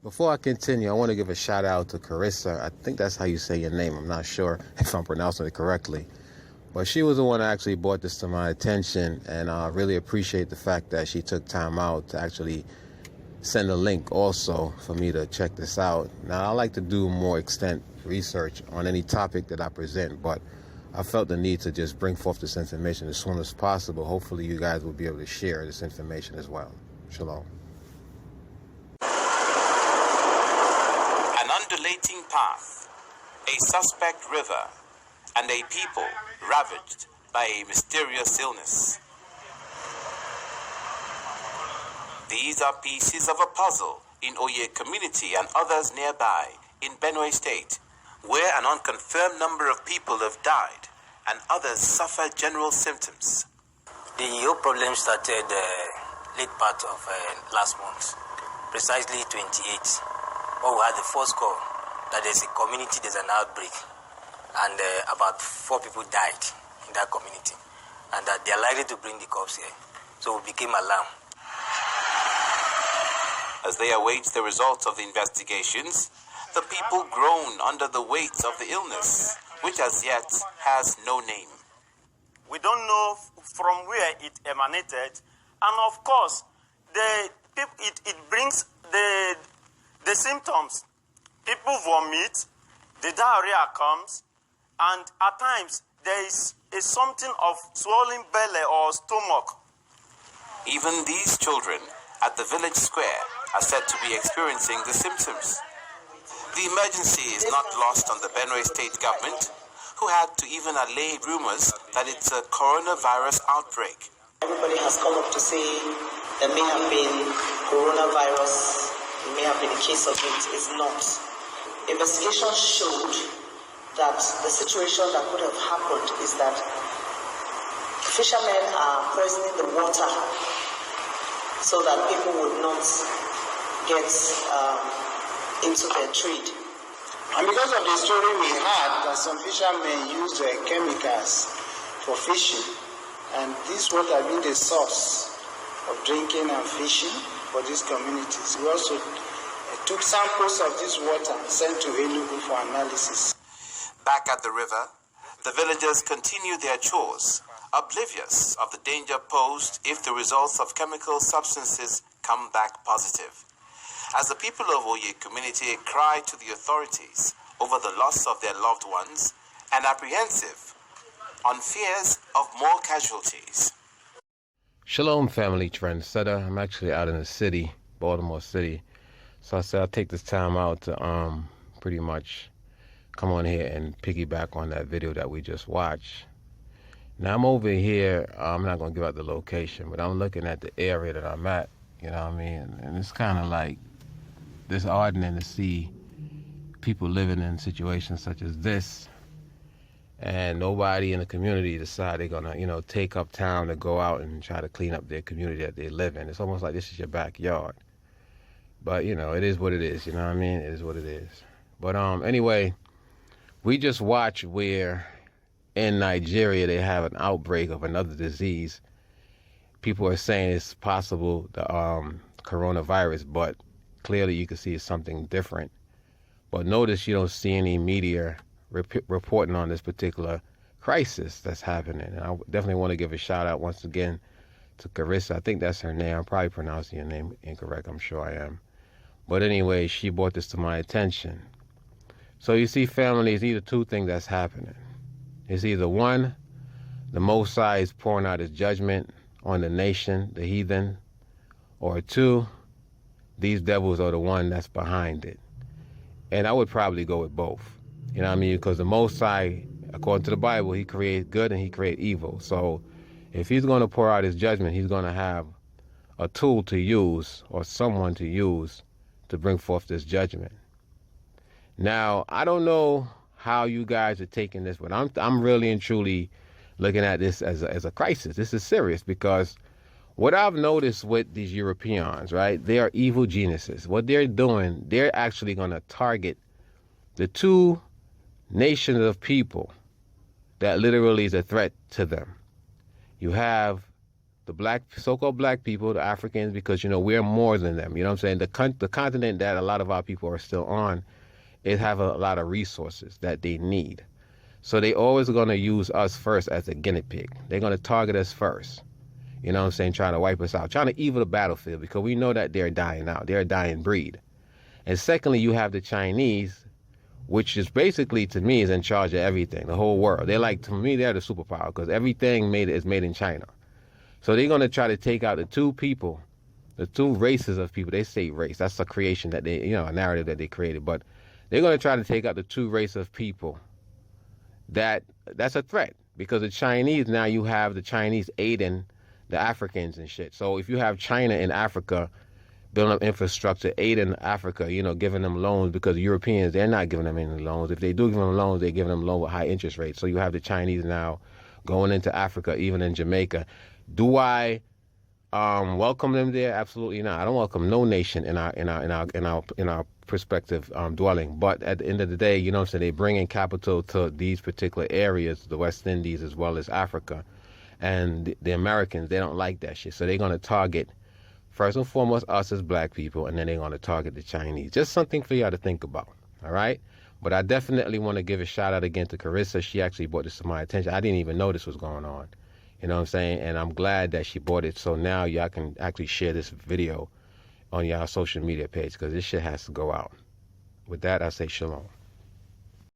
Before I continue, I want to give a shout out to Carissa. I think that's how you say your name. I'm not sure if I'm pronouncing it correctly. But she was the one that actually brought this to my attention, and I really appreciate the fact that she took time out to actually send a link also for me to check this out. Now, I like to do more extent research on any topic that I present, but I felt the need to just bring forth this information as soon as possible. Hopefully you guys will be able to share this information as well. Shalom. An undulating path, a suspect river, and a people ravaged by a mysterious illness. These are pieces of a puzzle in Oye community and others nearby in Benue State, where an unconfirmed number of people have died and others suffer general symptoms. The whole problem started late part of last month, precisely 28, when we had the first call that there's a community, there's an outbreak, and about 4 people died in that community, and that they're likely to bring the cops here. So we became alarmed. As they await the results of the investigations, the people groan under the weight of the illness, which as yet has no name. We don't know from where it emanated, and of course, it brings the symptoms. People vomit, the diarrhea comes, and at times there is something of swollen belly or stomach. Even these children at the village square are said to be experiencing the symptoms. The emergency is not lost on the Benue State government, who had to even allay rumors that it's a coronavirus outbreak. Everybody has come up to say there may have been coronavirus, there may have been a case of it. It's not. Investigation showed that the situation that could have happened is that fishermen are poisoning the water so that people would not get into their trade. And because of the story we had, that some fishermen used chemicals for fishing, and this would have been the source of drinking and fishing for these communities. We also took samples of this water and sent to Enugu for analysis. Back at the river, the villagers continue their chores, oblivious of the danger posed if the results of chemical substances come back positive. As the people of Oye community cry to the authorities over the loss of their loved ones and apprehensive on fears of more casualties. Shalom, family trendsetter. I'm actually out in the city, Baltimore City. So I said I'll take this time out to pretty much come on here and piggyback on that video that we just watched. Now I'm over here, I'm not going to give out the location, but I'm looking at the area that I'm at, you know what I mean? And it's kind of like disheartening to see people living in situations such as this, and nobody in the community decide they're going to, take up time to go out and try to clean up their community that they live in. It's almost like this is your backyard. But, it is what it is, you know what I mean? It is what it is. But anyway, we just watched where in Nigeria they have an outbreak of another disease. People are saying it's possible the coronavirus, but clearly you can see it's something different. But notice you don't see any media reporting on this particular crisis that's happening. And I definitely want to give a shout out once again to Carissa. I think that's her name. I'm probably pronouncing your name incorrect. I'm sure I am. But anyway, she brought this to my attention. So you see, family, it's either two things that's happening. It's either one, the Most High is pouring out his judgment on the nation, the heathen, or two, these devils are the one that's behind it. And I would probably go with both. You know what I mean? Because the Most High, according to the Bible, he creates good and he creates evil. So if he's going to pour out his judgment, he's going to have a tool to use or someone to use to bring forth this judgment. Now, I don't know how you guys are taking this, but I'm really and truly looking at this as a crisis. This is serious because what I've noticed with these Europeans, right, they are evil geniuses. What they're doing, they're actually going to target the two nations of people that literally is a threat to them. You have the so-called black people, the Africans, because, we're more than them. You know what I'm saying? The continent that a lot of our people are still on, it have a lot of resources that they need. So they always going to use us first as a guinea pig. They're going to target us first. You know what I'm saying? Trying to wipe us out, trying to evil the battlefield, because we know that they're dying out. They're a dying breed. And secondly, you have the Chinese, which is basically, to me, is in charge of everything, the whole world. To me, they're the superpower, because everything is made in China. So they're going to try to take out the two races of people. They say race. That's a creation that a narrative that they created. But they're going to try to take out the two races of people. That's a threat, because the Chinese, now you have the Chinese aiding the Africans and shit. So if you have China in Africa building up infrastructure, aiding Africa, giving them loans, because Europeans, they're not giving them any loans. If they do give them loans, they're giving them loans with high interest rates. So you have the Chinese now going into Africa, even in Jamaica. Do I welcome them there? Absolutely not. I don't welcome no nation in our prospective dwelling. But at the end of the day, so they bring in capital to these particular areas, the West Indies as well as Africa. And the Americans, they don't like that shit. So they're going to target, first and foremost, us as black people, and then they're going to target the Chinese. Just something for y'all to think about, all right? But I definitely want to give a shout out again to Carissa. She actually brought this to my attention. I didn't even know this was going on. You know what I'm saying? And I'm glad that she brought it, so now y'all can actually share this video on y'all social media page, because this shit has to go out. With that, I say shalom.